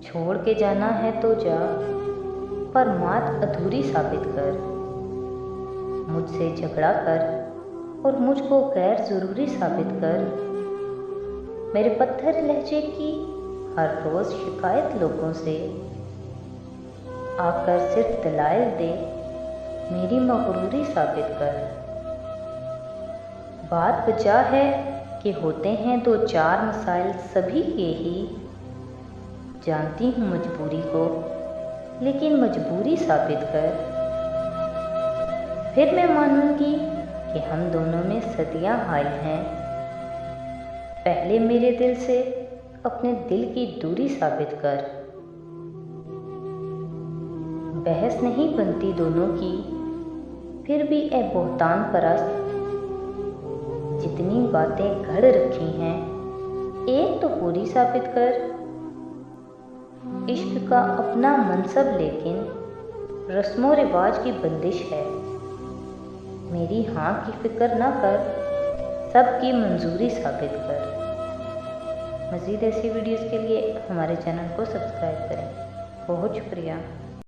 छोड़ के जाना है तो जा, पर बात अधूरी साबित कर। मुझसे झगड़ा कर और मुझको गैर ज़रूरी साबित कर। मेरे पत्थर लहजे की हर रोज़ शिकायत लोगों से, आकर सिर्फ दलाइल दे, मेरी मगरूरी साबित कर। बात वजह है कि होते हैं दो चार मसाइल सभी के ही। जानती हूँ मजबूरी को, लेकिन मजबूरी साबित कर। फिर मैं मानूंगी कि हम दोनों में सदियां हाइल हैं। पहले मेरे दिल से अपने दिल की दूरी साबित कर। बहस नहीं बनती दोनों की, फिर भी ए बोहतान परस्त, जितनी बातें घड़ रखी हैं एक तो पूरी साबित कर। इश्क का अपना मनसब लेकिन रस्मों रिवाज की बंदिश है। मेरी हाँ की फिक्र ना कर, सबकी मंजूरी साबित कर। मज़ीद ऐसी वीडियोस के लिए हमारे चैनल को सब्सक्राइब करें। बहुत शुक्रिया।